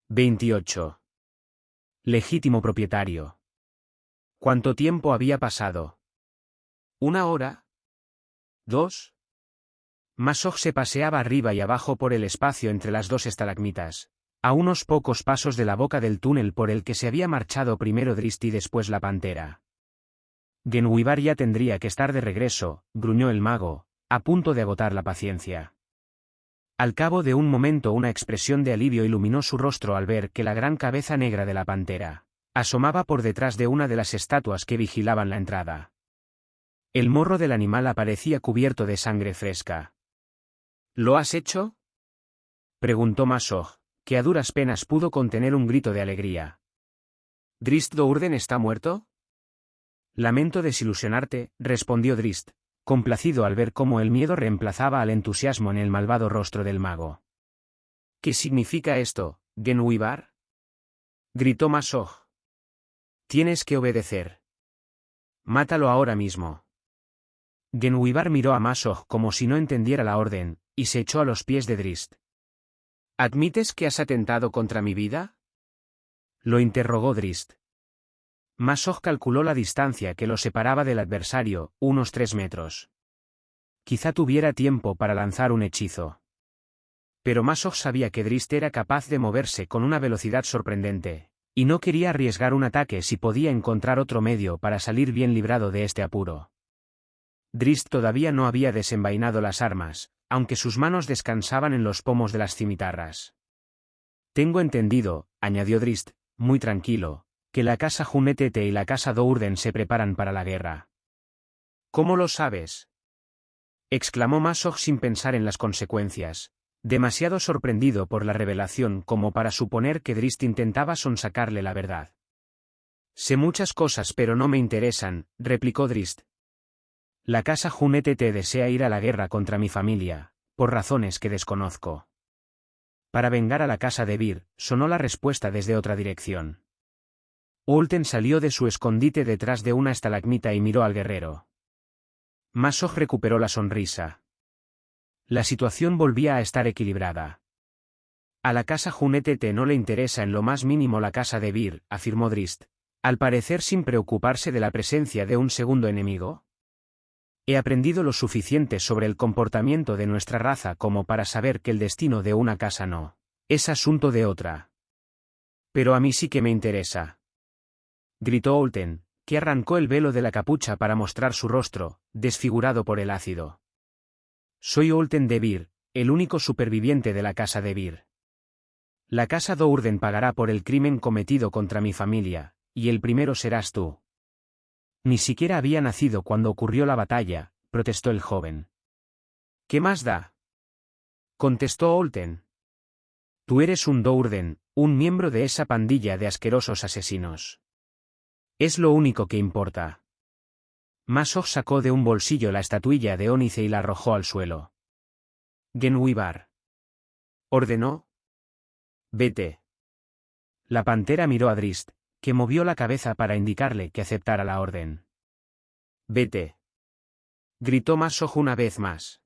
28. Legítimo propietario. ¿Cuánto tiempo había pasado? ¿Una hora? ¿2? Masoj se paseaba arriba y abajo por el espacio entre las dos estalagmitas, a unos pocos pasos de la boca del túnel por el que se había marchado primero Drist y después la pantera. Genwibar ya tendría que estar de regreso, gruñó el mago, a punto de agotar la paciencia. Al cabo de un momento una expresión de alivio iluminó su rostro al ver que la gran cabeza negra de la pantera asomaba por detrás de una de las estatuas que vigilaban la entrada. El morro del animal aparecía cubierto de sangre fresca. ¿Lo has hecho?, preguntó Masoj, que a duras penas pudo contener un grito de alegría. ¿Drist Do'Urden está muerto? Lamento desilusionarte, respondió Drist, complacido al ver cómo el miedo reemplazaba al entusiasmo en el malvado rostro del mago. ¿Qué significa esto, Genwibar?, gritó Masoj. Tienes que obedecer. Mátalo ahora mismo. Genwibar miró a Masoj como si no entendiera la orden, y se echó a los pies de Drist. ¿Admites que has atentado contra mi vida?, lo interrogó Drist. Masoj calculó la distancia que lo separaba del adversario, unos 3 metros. Quizá tuviera tiempo para lanzar un hechizo. Pero Masoj sabía que Drist era capaz de moverse con una velocidad sorprendente, y no quería arriesgar un ataque si podía encontrar otro medio para salir bien librado de este apuro. Drist todavía no había desenvainado las armas, aunque sus manos descansaban en los pomos de las cimitarras. Tengo entendido, añadió Drist, muy tranquilo, que la casa Hunetete y la casa Do'Urden se preparan para la guerra. ¿Cómo lo sabes?, exclamó Masoj sin pensar en las consecuencias, demasiado sorprendido por la revelación como para suponer que Drist intentaba sonsacarle la verdad. Sé muchas cosas pero no me interesan, replicó Drist. La casa Hunetete desea ir a la guerra contra mi familia, por razones que desconozco. Para vengar a la casa de Vir, sonó la respuesta desde otra dirección. Ulten salió de su escondite detrás de una estalagmita y miró al guerrero. Masoj recuperó la sonrisa. La situación volvía a estar equilibrada. A la casa Hunetete no le interesa en lo más mínimo la casa de Vir, afirmó Drist, al parecer sin preocuparse de la presencia de un segundo enemigo. He aprendido lo suficiente sobre el comportamiento de nuestra raza como para saber que el destino de una casa no es asunto de otra. Pero a mí sí que me interesa, gritó Ulten, que arrancó el velo de la capucha para mostrar su rostro, desfigurado por el ácido. Soy Ulten de Vir, el único superviviente de la casa de Vir. La casa Do'Urden pagará por el crimen cometido contra mi familia, y el primero serás tú. Ni siquiera había nacido cuando ocurrió la batalla, protestó el joven. ¿Qué más da?, contestó Ulten. Tú eres un Do'Urden, un miembro de esa pandilla de asquerosos asesinos. Es lo único que importa. Masoj sacó de un bolsillo la estatuilla de ónice y la arrojó al suelo. Genwibar, ordenó. Vete. La pantera miró a Drist, que movió la cabeza para indicarle que aceptara la orden. Vete, gritó Masoj una vez más.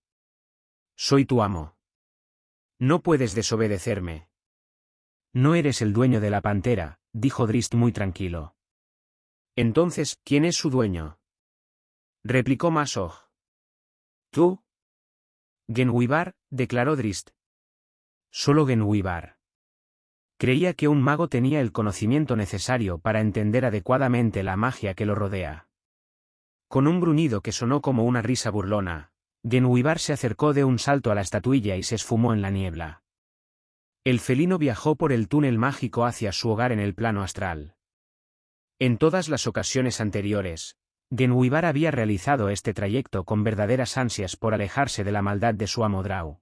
Soy tu amo. No puedes desobedecerme. No eres el dueño de la pantera, dijo Drist muy tranquilo. Entonces, ¿quién es su dueño?, replicó Masoj. ¿Tú? Genwibar, declaró Drist. Solo Genwibar. Creía que un mago tenía el conocimiento necesario para entender adecuadamente la magia que lo rodea. Con un gruñido que sonó como una risa burlona, Genwibar se acercó de un salto a la estatuilla y se esfumó en la niebla. El felino viajó por el túnel mágico hacia su hogar en el plano astral. En todas las ocasiones anteriores, Genwibar había realizado este trayecto con verdaderas ansias por alejarse de la maldad de su amo Drau.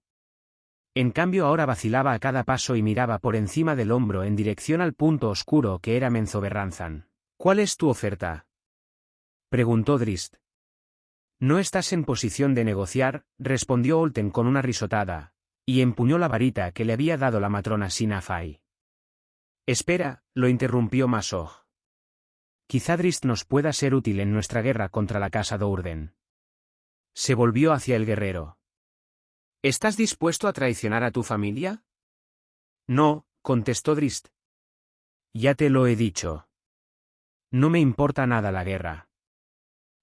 En cambio ahora vacilaba a cada paso y miraba por encima del hombro en dirección al punto oscuro que era Menzoberranzan. ¿Cuál es tu oferta?, preguntó Drist. No estás en posición de negociar, respondió Ulten con una risotada, y empuñó la varita que le había dado la matrona Sinafai. Espera, lo interrumpió Masoj. Quizá Drist nos pueda ser útil en nuestra guerra contra la casa Do'Urden. Se volvió hacia el guerrero. ¿Estás dispuesto a traicionar a tu familia? No, contestó Drist. Ya te lo he dicho. No me importa nada la guerra.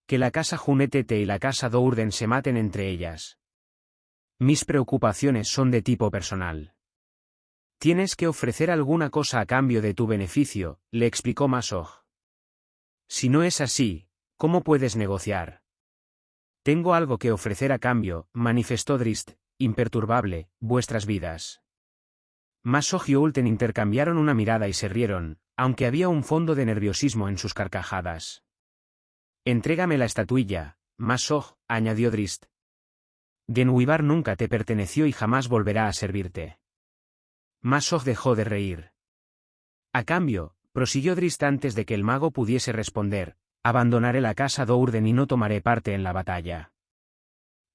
Que la casa Junetete y la casa Dourden se maten entre ellas. Mis preocupaciones son de tipo personal. Tienes que ofrecer alguna cosa a cambio de tu beneficio, le explicó Masoj. Si no es así, ¿cómo puedes negociar? Tengo algo que ofrecer a cambio, manifestó Drist, imperturbable, vuestras vidas. Masoj y Ulten intercambiaron una mirada y se rieron, aunque había un fondo de nerviosismo en sus carcajadas. Entrégame la estatuilla, Masoj, añadió Drist. Genwibar nunca te perteneció y jamás volverá a servirte. Masoj dejó de reír. A cambio, prosiguió Drist antes de que el mago pudiese responder, abandonaré la casa Dourden y no tomaré parte en la batalla.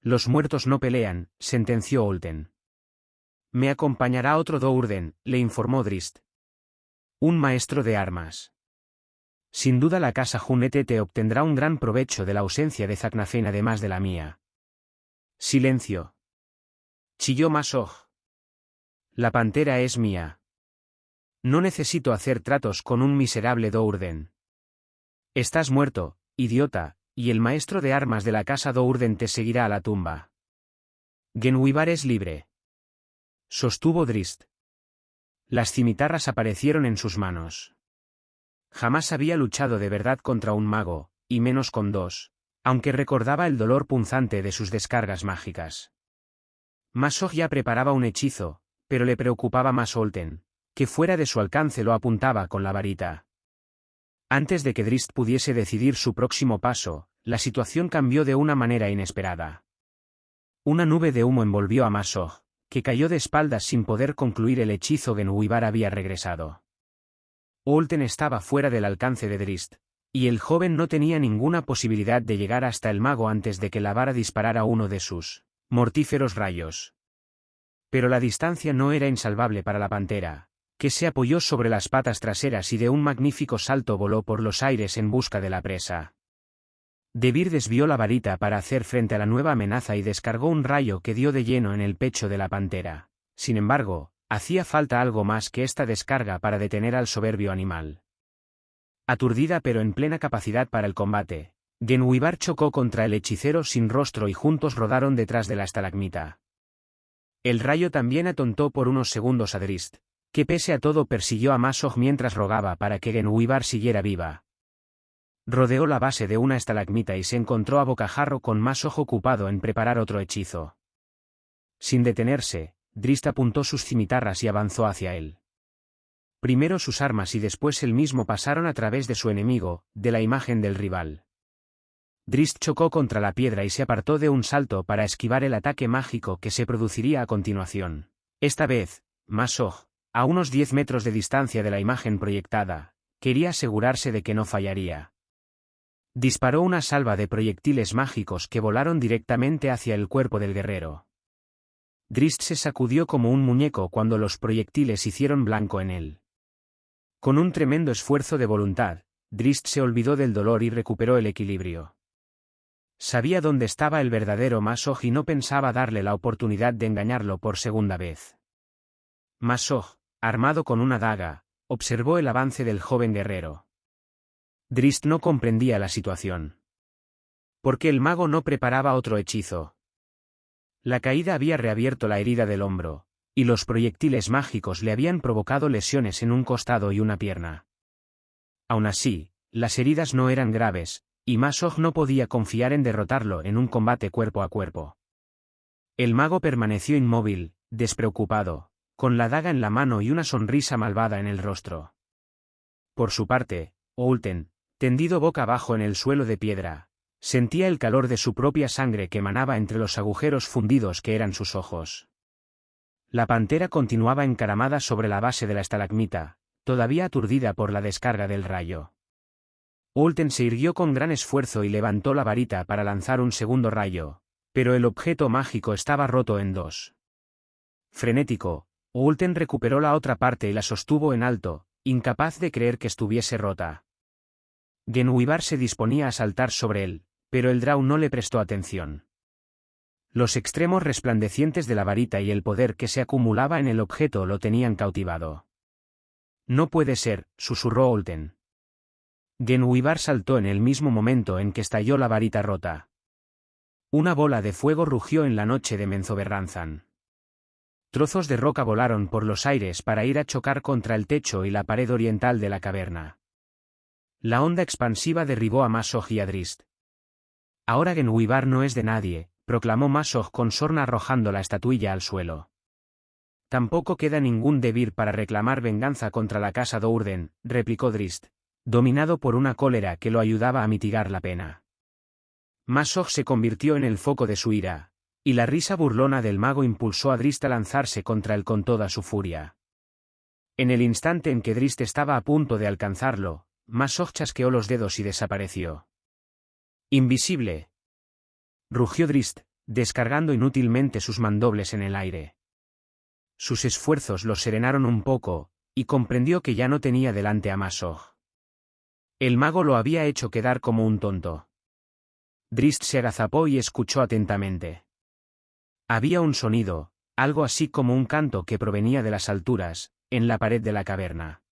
Los muertos no pelean, sentenció Ulten. Me acompañará otro Dourden, le informó Drist. Un maestro de armas. Sin duda la casa Junetete obtendrá un gran provecho de la ausencia de Zaknafen además de la mía. Silencio. Chilló Masoj. La pantera es mía. No necesito hacer tratos con un miserable Dourden. Estás muerto, idiota, y el maestro de armas de la casa Dourden te seguirá a la tumba. Genwibar es libre. Sostuvo Drist. Las cimitarras aparecieron en sus manos. Jamás había luchado de verdad contra un mago, y menos con dos, aunque recordaba el dolor punzante de sus descargas mágicas. Masoj ya preparaba un hechizo, pero le preocupaba más Ulten, que fuera de su alcance lo apuntaba con la varita. Antes de que Drist pudiese decidir su próximo paso, la situación cambió de una manera inesperada. Una nube de humo envolvió a Masoj, que cayó de espaldas sin poder concluir el hechizo. Genwibar había regresado. Ulten estaba fuera del alcance de Drist, y el joven no tenía ninguna posibilidad de llegar hasta el mago antes de que la vara disparara uno de sus mortíferos rayos. Pero la distancia no era insalvable para la pantera, que se apoyó sobre las patas traseras y de un magnífico salto voló por los aires en busca de la presa. Debir desvió la varita para hacer frente a la nueva amenaza y descargó un rayo que dio de lleno en el pecho de la pantera. Sin embargo, hacía falta algo más que esta descarga para detener al soberbio animal. Aturdida pero en plena capacidad para el combate, Genwibar chocó contra el hechicero sin rostro y juntos rodaron detrás de la estalagmita. El rayo también atontó por unos segundos a Drist, que pese a todo persiguió a Masoj mientras rogaba para que Genwibar siguiera viva. Rodeó la base de una estalagmita y se encontró a bocajarro con Masoj ocupado en preparar otro hechizo. Sin detenerse, Drist apuntó sus cimitarras y avanzó hacia él. Primero sus armas y después él mismo pasaron a través de su enemigo, de la imagen del rival. Drist chocó contra la piedra y se apartó de un salto para esquivar el ataque mágico que se produciría a continuación. Esta vez, Masoj, a unos 10 metros de distancia de la imagen proyectada, quería asegurarse de que no fallaría. Disparó una salva de proyectiles mágicos que volaron directamente hacia el cuerpo del guerrero. Drist se sacudió como un muñeco cuando los proyectiles hicieron blanco en él. Con un tremendo esfuerzo de voluntad, Drist se olvidó del dolor y recuperó el equilibrio. Sabía dónde estaba el verdadero Masoj y no pensaba darle la oportunidad de engañarlo por segunda vez. Masoj, armado con una daga, observó el avance del joven guerrero. Drist no comprendía la situación. ¿Por qué el mago no preparaba otro hechizo? La caída había reabierto la herida del hombro, y los proyectiles mágicos le habían provocado lesiones en un costado y una pierna. Aún así, las heridas no eran graves, y Masoj no podía confiar en derrotarlo en un combate cuerpo a cuerpo. El mago permaneció inmóvil, despreocupado, con la daga en la mano y una sonrisa malvada en el rostro. Por su parte, Ulten, tendido boca abajo en el suelo de piedra, sentía el calor de su propia sangre que manaba entre los agujeros fundidos que eran sus ojos. La pantera continuaba encaramada sobre la base de la estalagmita, todavía aturdida por la descarga del rayo. Ulten se irguió con gran esfuerzo y levantó la varita para lanzar un segundo rayo, pero el objeto mágico estaba roto en dos. Frenético, Ulten recuperó la otra parte y la sostuvo en alto, incapaz de creer que estuviese rota. Genwibar se disponía a saltar sobre él, pero el Drow no le prestó atención. Los extremos resplandecientes de la varita y el poder que se acumulaba en el objeto lo tenían cautivado. No puede ser, susurró Olten. Genwibar saltó en el mismo momento en que estalló la varita rota. Una bola de fuego rugió en la noche de Menzoberranzan. Trozos de roca volaron por los aires para ir a chocar contra el techo y la pared oriental de la caverna. La onda expansiva derribó a Masog y a Drist. Ahora Genwibar no es de nadie, proclamó Masog con sorna arrojando la estatuilla al suelo. Tampoco queda ningún debir para reclamar venganza contra la casa Dourden, replicó Drist, dominado por una cólera que lo ayudaba a mitigar la pena. Masog se convirtió en el foco de su ira, y la risa burlona del mago impulsó a Drist a lanzarse contra él con toda su furia. En el instante en que Drist estaba a punto de alcanzarlo, Masog chasqueó los dedos y desapareció. ¡Invisible!, rugió Drist, descargando inútilmente sus mandobles en el aire. Sus esfuerzos los serenaron un poco, y comprendió que ya no tenía delante a Masog. El mago lo había hecho quedar como un tonto. Drist se agazapó y escuchó atentamente. Había un sonido, algo así como un canto que provenía de las alturas, en la pared de la caverna.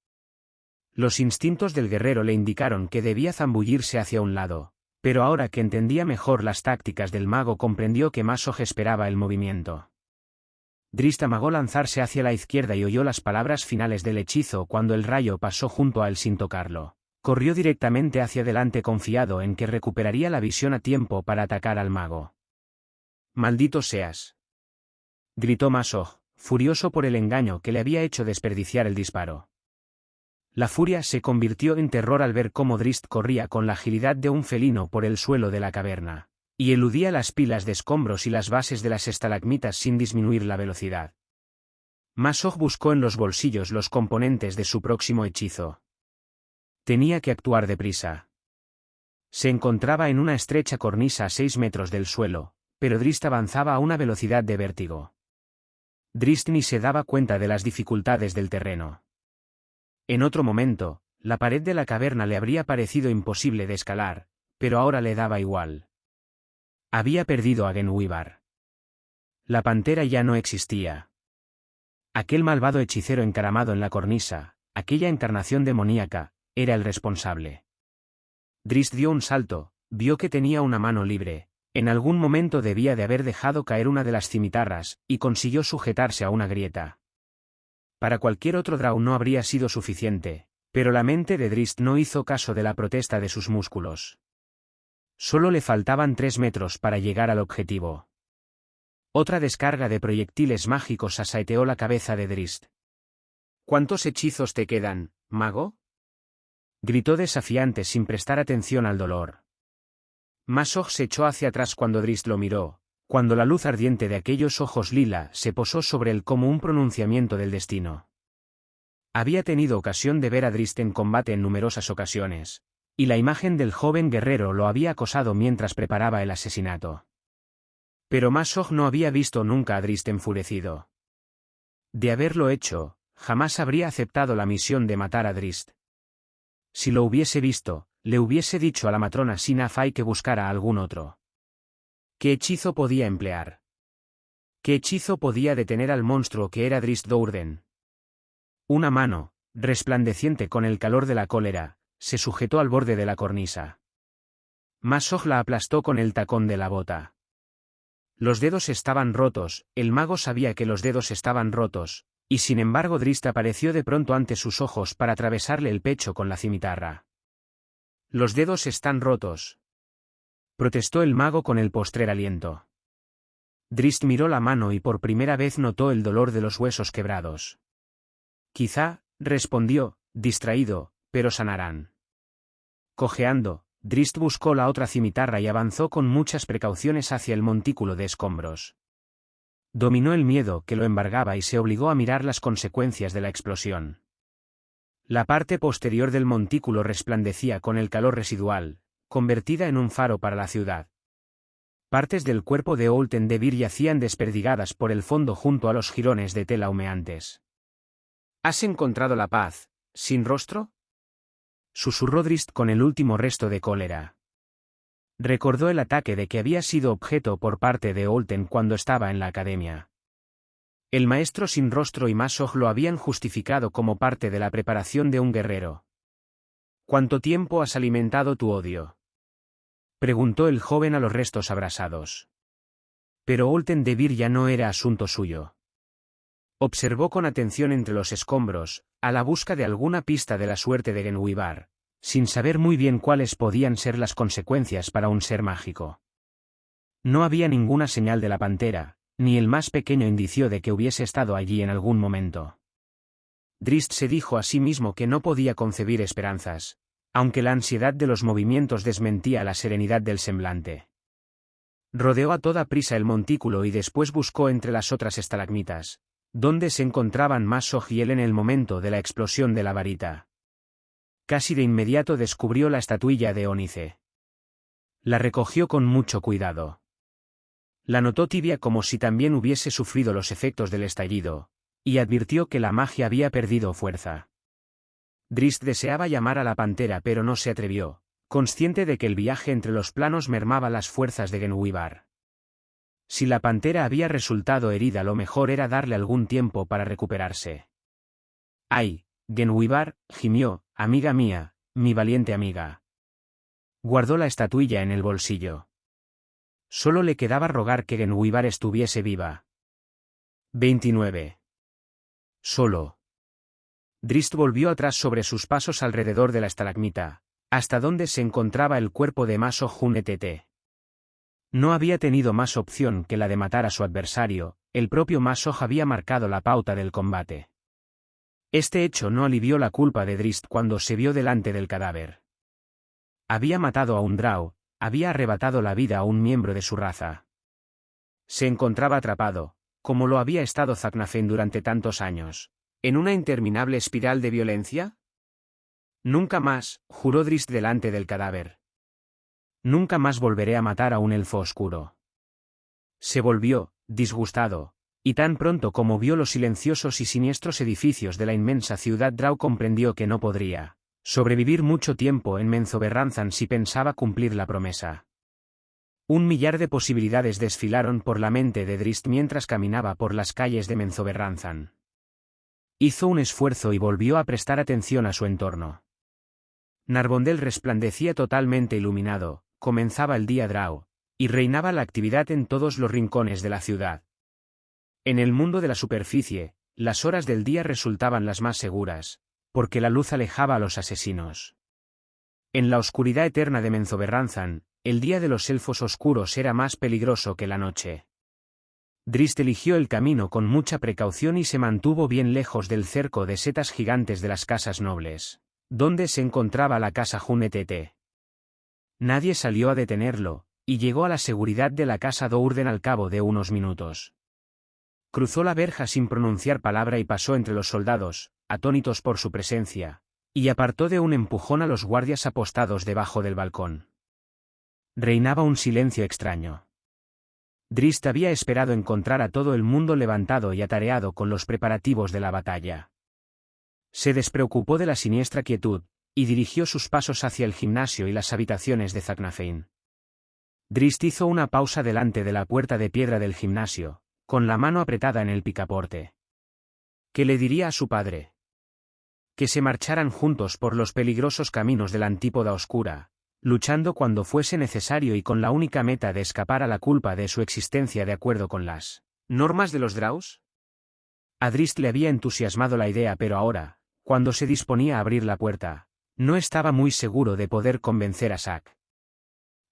Los instintos del guerrero le indicaron que debía zambullirse hacia un lado, pero ahora que entendía mejor las tácticas del mago comprendió que Masog esperaba el movimiento. Drist amagó lanzarse hacia la izquierda y oyó las palabras finales del hechizo cuando el rayo pasó junto a él sin tocarlo. Corrió directamente hacia adelante confiado en que recuperaría la visión a tiempo para atacar al mago. «¡Maldito seas!», gritó Masog, furioso por el engaño que le había hecho desperdiciar el disparo. La furia se convirtió en terror al ver cómo Drist corría con la agilidad de un felino por el suelo de la caverna, y eludía las pilas de escombros y las bases de las estalagmitas sin disminuir la velocidad. Masog buscó en los bolsillos los componentes de su próximo hechizo. Tenía que actuar deprisa. Se encontraba en una estrecha cornisa a 6 metros del suelo, pero Drist avanzaba a una velocidad de vértigo. Drist ni se daba cuenta de las dificultades del terreno. En otro momento, la pared de la caverna le habría parecido imposible de escalar, pero ahora le daba igual. Había perdido a Genwibar. La pantera ya no existía. Aquel malvado hechicero encaramado en la cornisa, aquella encarnación demoníaca, era el responsable. Drist dio un salto, vio que tenía una mano libre, en algún momento debía de haber dejado caer una de las cimitarras, y consiguió sujetarse a una grieta. Para cualquier otro Drow no habría sido suficiente, pero la mente de Drist no hizo caso de la protesta de sus músculos. Solo le faltaban 3 metros para llegar al objetivo. Otra descarga de proyectiles mágicos asaeteó la cabeza de Drist. «¿Cuántos hechizos te quedan, mago?», gritó desafiante sin prestar atención al dolor. Masog se echó hacia atrás cuando Drist lo miró, cuando la luz ardiente de aquellos ojos lila se posó sobre él como un pronunciamiento del destino. Había tenido ocasión de ver a Drist en combate en numerosas ocasiones, y la imagen del joven guerrero lo había acosado mientras preparaba el asesinato. Pero Masog no había visto nunca a Drist enfurecido. De haberlo hecho, jamás habría aceptado la misión de matar a Drist. Si lo hubiese visto, le hubiese dicho a la matrona Sina Fai que buscara algún otro. ¿Qué hechizo podía emplear? ¿Qué hechizo podía detener al monstruo que era Drist Dourden? Una mano, resplandeciente con el calor de la cólera, se sujetó al borde de la cornisa. Masog la aplastó con el tacón de la bota. Los dedos estaban rotos, el mago sabía que los dedos estaban rotos, y sin embargo Drist apareció de pronto ante sus ojos para atravesarle el pecho con la cimitarra. «Los dedos están rotos», protestó el mago con el postrer aliento. Drist miró la mano y por primera vez notó el dolor de los huesos quebrados. «Quizá», respondió, distraído, «pero sanarán». Cojeando, Drist buscó la otra cimitarra y avanzó con muchas precauciones hacia el montículo de escombros. Dominó el miedo que lo embargaba y se obligó a mirar las consecuencias de la explosión. La parte posterior del montículo resplandecía con el calor residual, convertida en un faro para la ciudad. Partes del cuerpo de Olten Devir yacían desperdigadas por el fondo junto a los jirones de tela humeantes. «¿Has encontrado la paz, sin rostro?», susurró Drist con el último resto de cólera. Recordó el ataque de que había sido objeto por parte de Olten cuando estaba en la academia. El maestro sin rostro y Masog lo habían justificado como parte de la preparación de un guerrero. ¿Cuánto tiempo has alimentado tu odio?, preguntó el joven a los restos abrasados. Pero Olten Devir ya no era asunto suyo. Observó con atención entre los escombros, a la busca de alguna pista de la suerte de Genwibar, sin saber muy bien cuáles podían ser las consecuencias para un ser mágico. No había ninguna señal de la pantera, ni el más pequeño indicio de que hubiese estado allí en algún momento. Drist se dijo a sí mismo que no podía concebir esperanzas, aunque la ansiedad de los movimientos desmentía la serenidad del semblante. Rodeó a toda prisa el montículo y después buscó entre las otras estalagmitas, donde se encontraban Masog y él en el momento de la explosión de la varita. Casi de inmediato descubrió la estatuilla de ónice. La recogió con mucho cuidado. La notó tibia como si también hubiese sufrido los efectos del estallido, y advirtió que la magia había perdido fuerza. Drist deseaba llamar a la pantera pero no se atrevió, consciente de que el viaje entre los planos mermaba las fuerzas de Genwibar. Si la pantera había resultado herida, lo mejor era darle algún tiempo para recuperarse. ¡Ay, Genwibar!, gimió, amiga mía, mi valiente amiga. Guardó la estatuilla en el bolsillo. Solo le quedaba rogar que Genwibar estuviese viva. 29. Solo. Drist volvió atrás sobre sus pasos alrededor de la estalagmita, hasta donde se encontraba el cuerpo de Masog Hun-Etete. No había tenido más opción que la de matar a su adversario, el propio Masog había marcado la pauta del combate. Este hecho no alivió la culpa de Drist cuando se vio delante del cadáver. Había matado a un Drow, había arrebatado la vida a un miembro de su raza. Se encontraba atrapado, como lo había estado Zaknafein durante tantos años, ¿en una interminable espiral de violencia? Nunca más, juró Drist delante del cadáver. Nunca más volveré a matar a un elfo oscuro. Se volvió, disgustado, y tan pronto como vio los silenciosos y siniestros edificios de la inmensa ciudad Drow comprendió que no podría sobrevivir mucho tiempo en Menzoberranzan si pensaba cumplir la promesa. 1.000.000 de posibilidades desfilaron por la mente de Drist mientras caminaba por las calles de Menzoberranzan. Hizo un esfuerzo y volvió a prestar atención a su entorno. Narbondel resplandecía totalmente iluminado, comenzaba el día Drow, y reinaba la actividad en todos los rincones de la ciudad. En el mundo de la superficie, las horas del día resultaban las más seguras, porque la luz alejaba a los asesinos. En la oscuridad eterna de Menzoberranzan, el día de los elfos oscuros era más peligroso que la noche. Drist eligió el camino con mucha precaución y se mantuvo bien lejos del cerco de setas gigantes de las casas nobles, donde se encontraba la casa Hun-Etete. Nadie salió a detenerlo, y llegó a la seguridad de la casa Dourden al cabo de unos minutos. Cruzó la verja sin pronunciar palabra y pasó entre los soldados, atónitos por su presencia, y apartó de un empujón a los guardias apostados debajo del balcón. Reinaba un silencio extraño. Drist había esperado encontrar a todo el mundo levantado y atareado con los preparativos de la batalla. Se despreocupó de la siniestra quietud, y dirigió sus pasos hacia el gimnasio y las habitaciones de Zaknafein. Drist hizo una pausa delante de la puerta de piedra del gimnasio, con la mano apretada en el picaporte. ¿Qué le diría a su padre? Que se marcharan juntos por los peligrosos caminos de la Antípoda Oscura, luchando cuando fuese necesario y con la única meta de escapar a la culpa de su existencia de acuerdo con las normas de los Drows. A Drist le había entusiasmado la idea, pero ahora, cuando se disponía a abrir la puerta, no estaba muy seguro de poder convencer a Zack.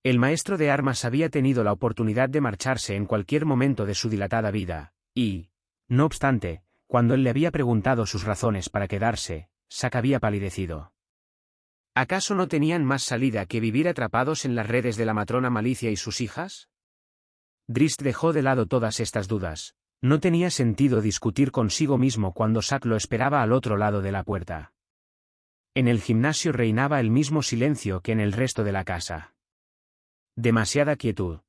El maestro de armas había tenido la oportunidad de marcharse en cualquier momento de su dilatada vida, y, no obstante, cuando él le había preguntado sus razones para quedarse, Zack había palidecido. ¿Acaso no tenían más salida que vivir atrapados en las redes de la matrona Malicia y sus hijas? Drist dejó de lado todas estas dudas. No tenía sentido discutir consigo mismo cuando Zack lo esperaba al otro lado de la puerta. En el gimnasio reinaba el mismo silencio que en el resto de la casa. Demasiada quietud.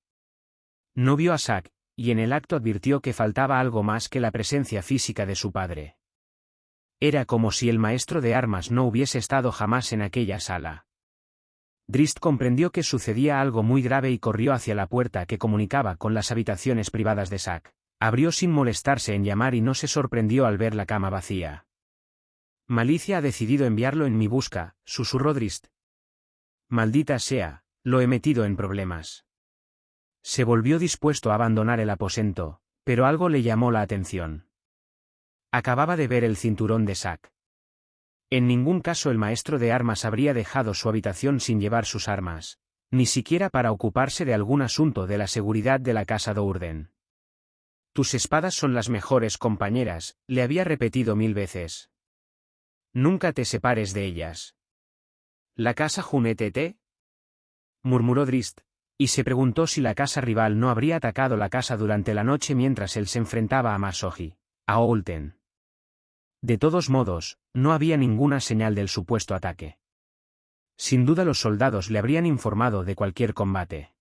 No vio a Zack, y en el acto advirtió que faltaba algo más que la presencia física de su padre. Era como si el maestro de armas no hubiese estado jamás en aquella sala. Drist comprendió que sucedía algo muy grave y corrió hacia la puerta que comunicaba con las habitaciones privadas de Zack, Abrió sin molestarse en llamar y no se sorprendió al ver la cama vacía. Malicia ha decidido enviarlo en mi busca, susurró Drist. Maldita sea, lo he metido en problemas. Se volvió dispuesto a abandonar el aposento, pero algo le llamó la atención. Acababa de ver el cinturón de Zack. En ningún caso el maestro de armas habría dejado su habitación sin llevar sus armas, ni siquiera para ocuparse de algún asunto de la seguridad de la casa Dourden. Tus espadas son las mejores compañeras, le había repetido 1000 veces. Nunca te separes de ellas. ¿La casa Junetete? Murmuró Drist, y se preguntó si la casa rival no habría atacado la casa durante la noche mientras él se enfrentaba a Masoji, a Olten. De todos modos, no había ninguna señal del supuesto ataque. Sin duda los soldados le habrían informado de cualquier combate.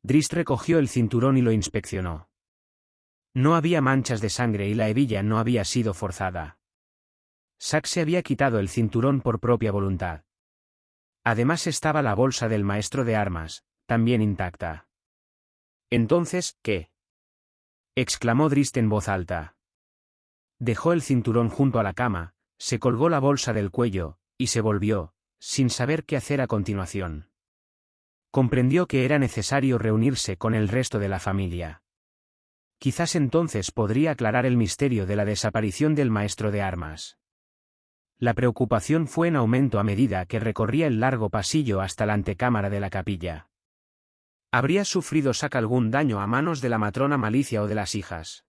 Drist recogió el cinturón y lo inspeccionó. No había manchas de sangre y la hebilla no había sido forzada. Zack se había quitado el cinturón por propia voluntad. Además estaba la bolsa del maestro de armas, también intacta. «¿Entonces, qué?», exclamó Drist en voz alta. Dejó el cinturón junto a la cama, se colgó la bolsa del cuello, y se volvió, sin saber qué hacer a continuación. Comprendió que era necesario reunirse con el resto de la familia. Quizás entonces podría aclarar el misterio de la desaparición del maestro de armas. La preocupación fue en aumento a medida que recorría el largo pasillo hasta la antecámara de la capilla. ¿Habría sufrido Zack algún daño a manos de la matrona Malicia o de las hijas?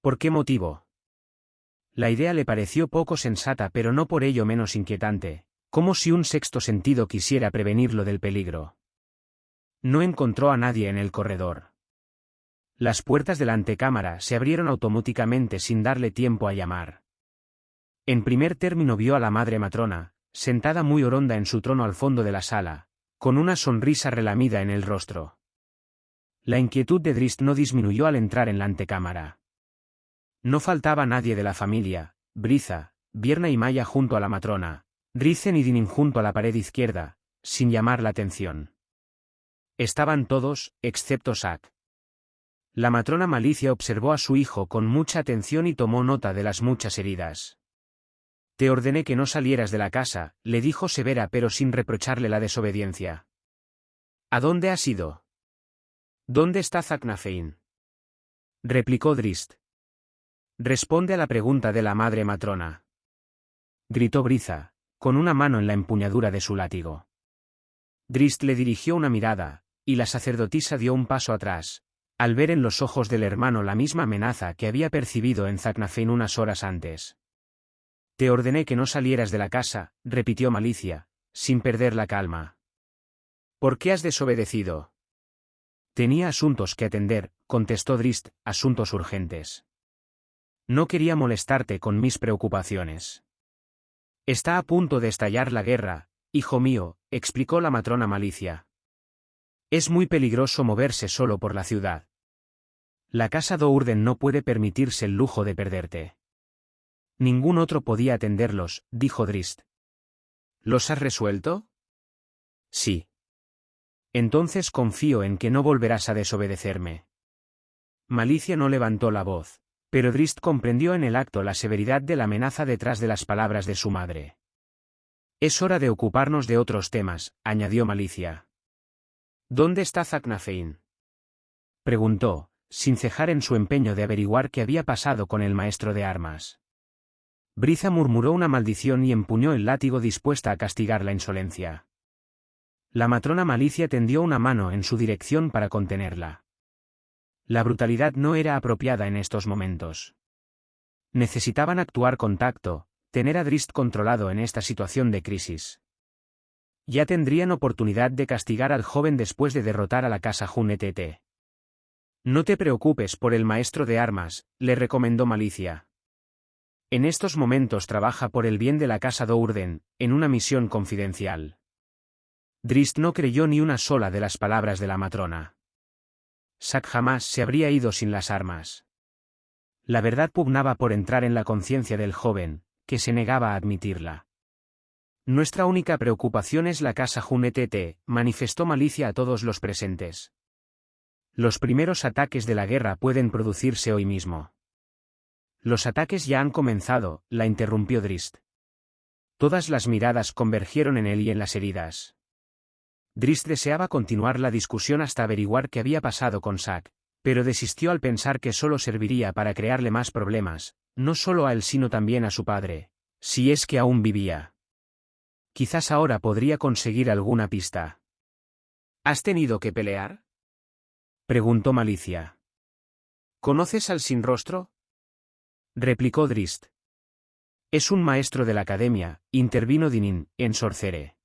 ¿Por qué motivo? La idea le pareció poco sensata pero no por ello menos inquietante, como si un sexto sentido quisiera prevenirlo del peligro. No encontró a nadie en el corredor. Las puertas de la antecámara se abrieron automáticamente sin darle tiempo a llamar. En primer término vio a la madre matrona, sentada muy oronda en su trono al fondo de la sala, con una sonrisa relamida en el rostro. La inquietud de Drist no disminuyó al entrar en la antecámara. No faltaba nadie de la familia: Briza, Vierna y Maya junto a la matrona, Drizzen y Dinin junto a la pared izquierda, sin llamar la atención. Estaban todos, excepto Zack. La matrona Malicia observó a su hijo con mucha atención y tomó nota de las muchas heridas. Te ordené que no salieras de la casa, le dijo severa pero sin reprocharle la desobediencia. ¿A dónde has ido? ¿Dónde está Zaknafein? Replicó Drist. Responde a la pregunta de la madre matrona. Gritó Briza, con una mano en la empuñadura de su látigo. Drist le dirigió una mirada, y la sacerdotisa dio un paso atrás, al ver en los ojos del hermano la misma amenaza que había percibido en Zaknafein unas horas antes. Te ordené que no salieras de la casa, repitió Malicia, sin perder la calma. ¿Por qué has desobedecido? Tenía asuntos que atender, contestó Drist, asuntos urgentes. No quería molestarte con mis preocupaciones. Está a punto de estallar la guerra, hijo mío, explicó la matrona Malicia. Es muy peligroso moverse solo por la ciudad. La casa Dourden no puede permitirse el lujo de perderte. Ningún otro podía atenderlos, dijo Drist. ¿Los has resuelto? Sí. Entonces confío en que no volverás a desobedecerme. Malicia no levantó la voz, pero Drist comprendió en el acto la severidad de la amenaza detrás de las palabras de su madre. Es hora de ocuparnos de otros temas, añadió Malicia. ¿Dónde está Zaknafein? Preguntó, sin cejar en su empeño de averiguar qué había pasado con el maestro de armas. Briza murmuró una maldición y empuñó el látigo dispuesta a castigar la insolencia. La matrona Malicia tendió una mano en su dirección para contenerla. La brutalidad no era apropiada en estos momentos. Necesitaban actuar con tacto, tener a Drist controlado en esta situación de crisis. Ya tendrían oportunidad de castigar al joven después de derrotar a la casa Junetete. No te preocupes por el maestro de armas, le recomendó Malicia. En estos momentos trabaja por el bien de la casa Dourden, en una misión confidencial. Drist no creyó ni una sola de las palabras de la matrona. Zack jamás se habría ido sin las armas. La verdad pugnaba por entrar en la conciencia del joven, que se negaba a admitirla. Nuestra única preocupación es la casa Junetete, manifestó Malicia a todos los presentes. Los primeros ataques de la guerra pueden producirse hoy mismo. Los ataques ya han comenzado, la interrumpió Drizzt. Todas las miradas convergieron en él y en las heridas. Drizzt deseaba continuar la discusión hasta averiguar qué había pasado con Zack, pero desistió al pensar que solo serviría para crearle más problemas, no solo a él sino también a su padre, si es que aún vivía. Quizás ahora podría conseguir alguna pista. ¿Has tenido que pelear?, preguntó Malicia. ¿Conoces al Sin Rostro?, replicó Drizzt. Es un maestro de la academia, intervino Dinín, en Sorcere.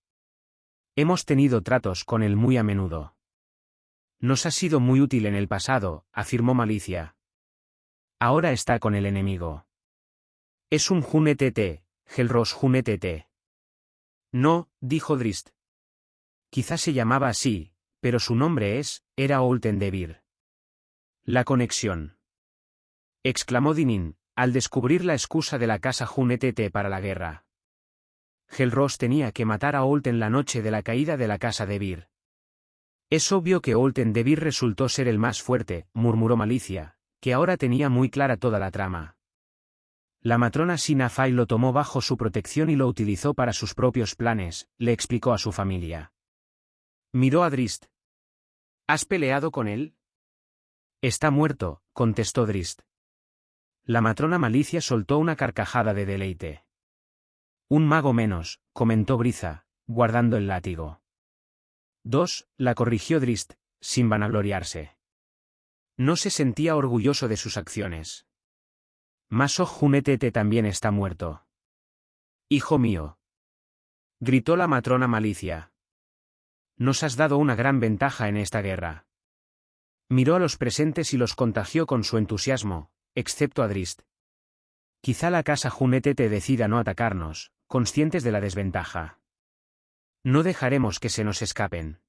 Hemos tenido tratos con él muy a menudo. Nos ha sido muy útil en el pasado, afirmó Malicia. Ahora está con el enemigo. Es un Hun-ETT, Gelros Hun-ETT. No, dijo Drizzt. Quizás se llamaba así, pero su nombre era Oltendebir. La conexión, exclamó Dinín, al descubrir la excusa de la casa Hun-ETT para la guerra. Gelros tenía que matar a Olten la noche de la caída de la casa de Vir. Es obvio que Oltendebir resultó ser el más fuerte, murmuró Malicia, que ahora tenía muy clara toda la trama. La matrona Sinafai lo tomó bajo su protección y lo utilizó para sus propios planes, le explicó a su familia. Miró a Drizzt. ¿Has peleado con él? Está muerto, contestó Drizzt. La matrona Malicia soltó una carcajada de deleite. Un mago menos, comentó Briza, guardando el látigo. 2, la corrigió Drizzt, sin vanagloriarse. No se sentía orgulloso de sus acciones. Masoj Hun-ETT también está muerto. Hijo mío, gritó la matrona Malicia. Nos has dado una gran ventaja en esta guerra. Miró a los presentes y los contagió con su entusiasmo, excepto a Drizzt. Quizá la casa Hun-ETT decida no atacarnos, conscientes de la desventaja. No dejaremos que se nos escapen.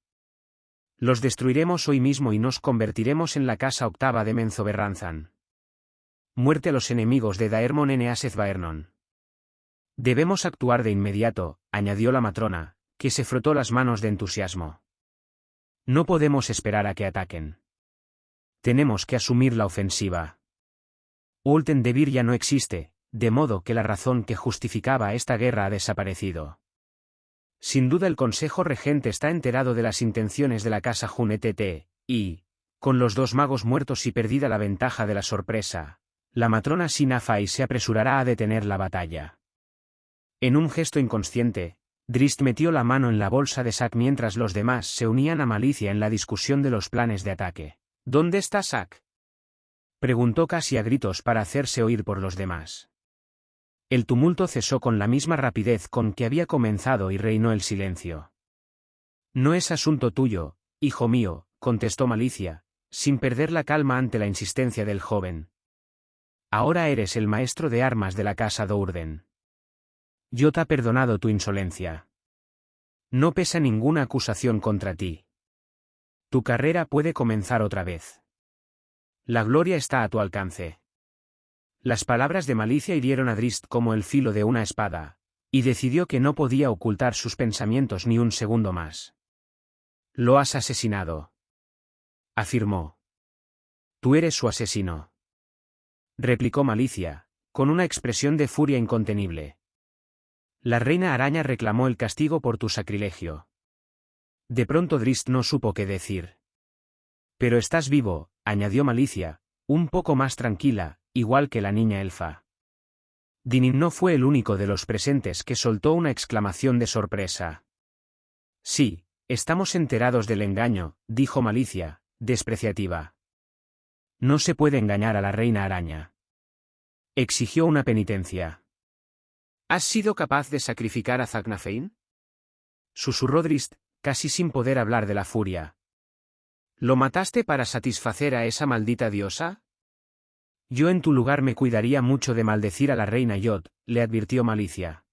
Los destruiremos hoy mismo y nos convertiremos en la casa octava de Menzoberranzan. Muerte a los enemigos de Daermon Eneaseth Baernon. Debemos actuar de inmediato, añadió la matrona, que se frotó las manos de entusiasmo. No podemos esperar a que ataquen. Tenemos que asumir la ofensiva. Oltendebir ya no existe, de modo que la razón que justificaba esta guerra ha desaparecido. Sin duda el Consejo Regente está enterado de las intenciones de la casa Hun-ETT, y, con los 2 magos muertos y perdida la ventaja de la sorpresa, la matrona Sinafai se apresurará a detener la batalla. En un gesto inconsciente, Drizzt metió la mano en la bolsa de Zack mientras los demás se unían a Malicia en la discusión de los planes de ataque. ¿Dónde está Zack?, preguntó casi a gritos para hacerse oír por los demás. El tumulto cesó con la misma rapidez con que había comenzado y reinó el silencio. No es asunto tuyo, hijo mío, contestó Malicia, sin perder la calma ante la insistencia del joven. Ahora eres el maestro de armas de la casa Dourden. Yo te he perdonado tu insolencia. No pesa ninguna acusación contra ti. Tu carrera puede comenzar otra vez. La gloria está a tu alcance. Las palabras de Malicia hirieron a Drizzt como el filo de una espada, y decidió que no podía ocultar sus pensamientos ni un segundo más. Lo has asesinado, afirmó. Tú eres su asesino, replicó Malicia, con una expresión de furia incontenible. La reina araña reclamó el castigo por tu sacrilegio. De pronto Drizzt no supo qué decir. Pero estás vivo, añadió Malicia, un poco más tranquila, igual que la niña elfa. Dinín no fue el único de los presentes que soltó una exclamación de sorpresa. Sí, estamos enterados del engaño, dijo Malicia, despreciativa. No se puede engañar a la reina araña. Exigió una penitencia. ¿Has sido capaz de sacrificar a Zaknafein?, susurró Drizzt, casi sin poder hablar de la furia. ¿Lo mataste para satisfacer a esa maldita diosa? Yo en tu lugar me cuidaría mucho de maldecir a la reina Yod, le advirtió Malicia.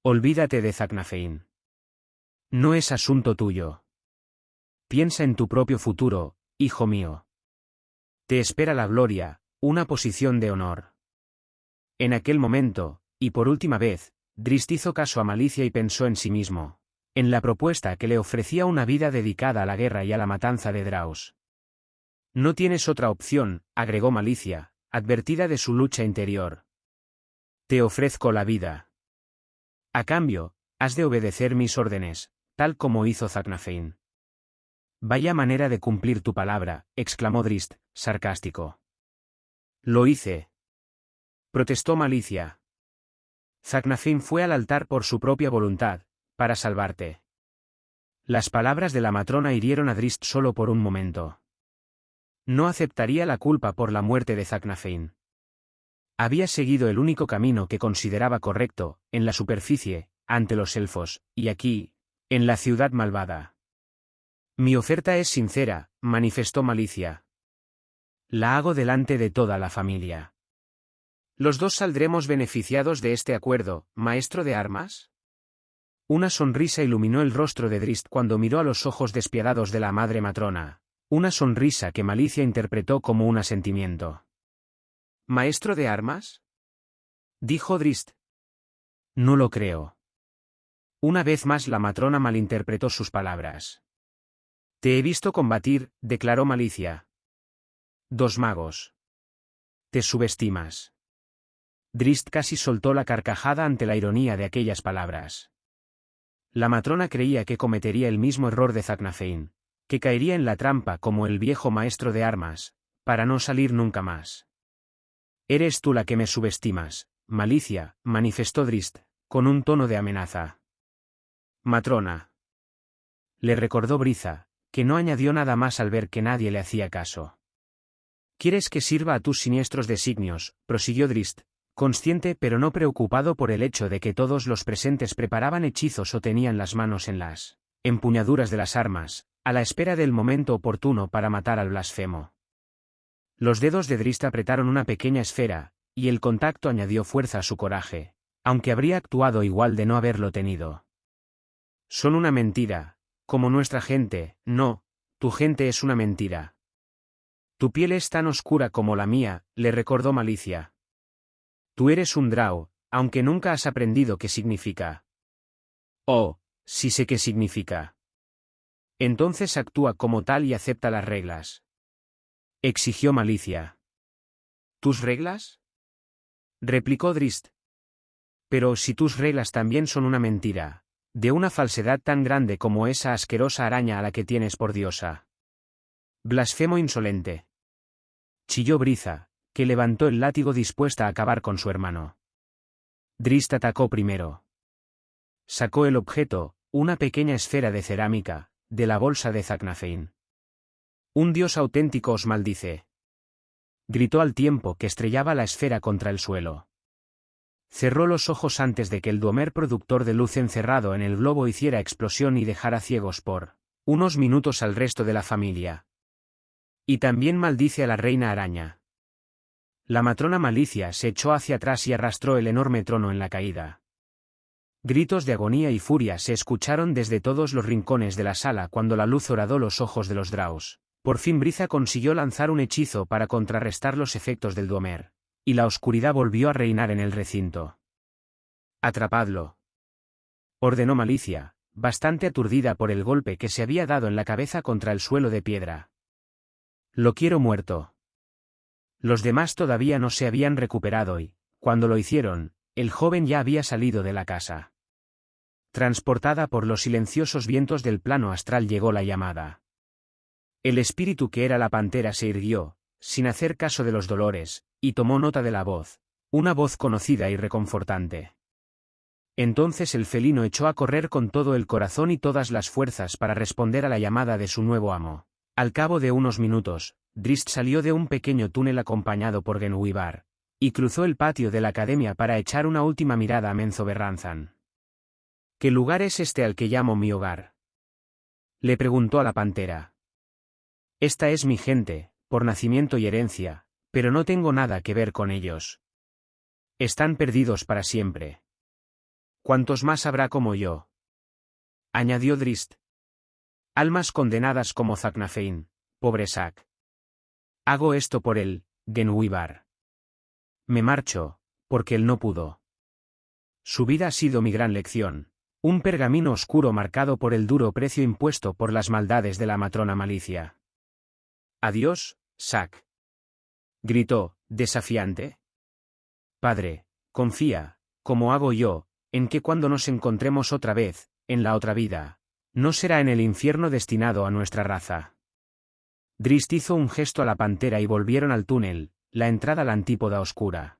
Olvídate de Zaknafein. No es asunto tuyo. Piensa en tu propio futuro, hijo mío. Te espera la gloria, una posición de honor. En aquel momento, y por última vez, Drizzt hizo caso a Malicia y pensó en sí mismo, en la propuesta que le ofrecía una vida dedicada a la guerra y a la matanza de Draos. No tienes otra opción, agregó Malicia, advertida de su lucha interior. Te ofrezco la vida. A cambio, has de obedecer mis órdenes, tal como hizo Zacnafein. Vaya manera de cumplir tu palabra, exclamó Drist, sarcástico. Lo hice. Protestó Malicia. Zacnafein fue al altar por su propia voluntad, para salvarte. Las palabras de la matrona hirieron a Drist solo por un momento. No aceptaría la culpa por la muerte de Zacnafein. Había seguido el único camino que consideraba correcto, en la superficie, ante los elfos, y aquí, en la ciudad malvada. Mi oferta es sincera, manifestó Malicia. La hago delante de toda la familia. ¿Los dos saldremos beneficiados de este acuerdo, maestro de armas? Una sonrisa iluminó el rostro de Drist cuando miró a los ojos despiadados de la madre matrona, una sonrisa que Malicia interpretó como un asentimiento. ¿Maestro de armas? Dijo Drist. No lo creo. Una vez más la matrona malinterpretó sus palabras. Te he visto combatir, declaró Malicia. 2 magos. Te subestimas. Drist casi soltó la carcajada ante la ironía de aquellas palabras. La matrona creía que cometería el mismo error de Zacnafein, que caería en la trampa como el viejo maestro de armas, para no salir nunca más. Eres tú la que me subestimas, Malicia, manifestó Drist, con un tono de amenaza. Matrona. Le recordó Briza, que no añadió nada más al ver que nadie le hacía caso. ¿Quieres que sirva a tus siniestros designios?, prosiguió Drist, consciente pero no preocupado por el hecho de que todos los presentes preparaban hechizos o tenían las manos en las empuñaduras de las armas, a la espera del momento oportuno para matar al blasfemo. Los dedos de Drist apretaron una pequeña esfera, y el contacto añadió fuerza a su coraje, aunque habría actuado igual de no haberlo tenido. Son una mentira, como nuestra gente, no, tu gente es una mentira. Tu piel es tan oscura como la mía, le recordó Malicia. Tú eres un drow, aunque nunca has aprendido qué significa. Oh, sí sé qué significa. Entonces actúa como tal y acepta las reglas. Exigió Malicia. ¿Tus reglas? Replicó Drist. Pero si tus reglas también son una mentira, de una falsedad tan grande como esa asquerosa araña a la que tienes por diosa. Blasfemo insolente. Chilló Briza, que levantó el látigo dispuesta a acabar con su hermano. Drist atacó primero. Sacó el objeto, una pequeña esfera de cerámica, de la bolsa de Zacnafein. Un dios auténtico os maldice. Gritó al tiempo que estrellaba la esfera contra el suelo. Cerró los ojos antes de que el duomer productor de luz encerrado en el globo hiciera explosión y dejara ciegos por unos minutos al resto de la familia. Y también maldice a la reina araña. La matrona Malicia se echó hacia atrás y arrastró el enorme trono en la caída. Gritos de agonía y furia se escucharon desde todos los rincones de la sala cuando la luz horadó los ojos de los Drows. Por fin Briza consiguió lanzar un hechizo para contrarrestar los efectos del duomer, y la oscuridad volvió a reinar en el recinto. «Atrapadlo», ordenó Malicia, bastante aturdida por el golpe que se había dado en la cabeza contra el suelo de piedra. «Lo quiero muerto». Los demás todavía no se habían recuperado y, cuando lo hicieron, el joven ya había salido de la casa. Transportada por los silenciosos vientos del plano astral llegó la llamada. El espíritu que era la pantera se irguió, sin hacer caso de los dolores, y tomó nota de la voz, una voz conocida y reconfortante. Entonces el felino echó a correr con todo el corazón y todas las fuerzas para responder a la llamada de su nuevo amo. Al cabo de unos minutos, Drist salió de un pequeño túnel acompañado por Genwibar, y cruzó el patio de la academia para echar una última mirada a Menzoberranzan. ¿Qué lugar es este al que llamo mi hogar?, le preguntó a la pantera. Esta es mi gente, por nacimiento y herencia, pero no tengo nada que ver con ellos. Están perdidos para siempre. ¿Cuántos más habrá como yo?, añadió Drist. Almas condenadas como Zacnafein, pobre Zac. Hago esto por él, Genwibar. Me marcho, porque él no pudo. Su vida ha sido mi gran lección, un pergamino oscuro marcado por el duro precio impuesto por las maldades de la matrona Malicia. Adiós, Zack. Gritó, desafiante. Padre, confía, como hago yo, en que cuando nos encontremos otra vez, en la otra vida, no será en el infierno destinado a nuestra raza. Drist hizo un gesto a la pantera y volvieron al túnel, la entrada a la antípoda oscura.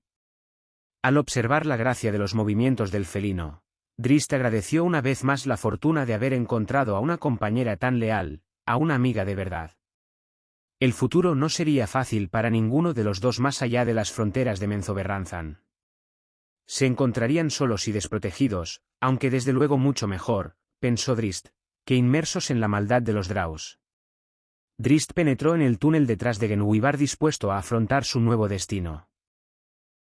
Al observar la gracia de los movimientos del felino, Drist agradeció una vez más la fortuna de haber encontrado a una compañera tan leal, a una amiga de verdad. El futuro no sería fácil para ninguno de los dos más allá de las fronteras de Menzoberranzan. Se encontrarían solos y desprotegidos, aunque desde luego mucho mejor, pensó Drist, que inmersos en la maldad de los Draus. Drist penetró en el túnel detrás de Genwibar dispuesto a afrontar su nuevo destino.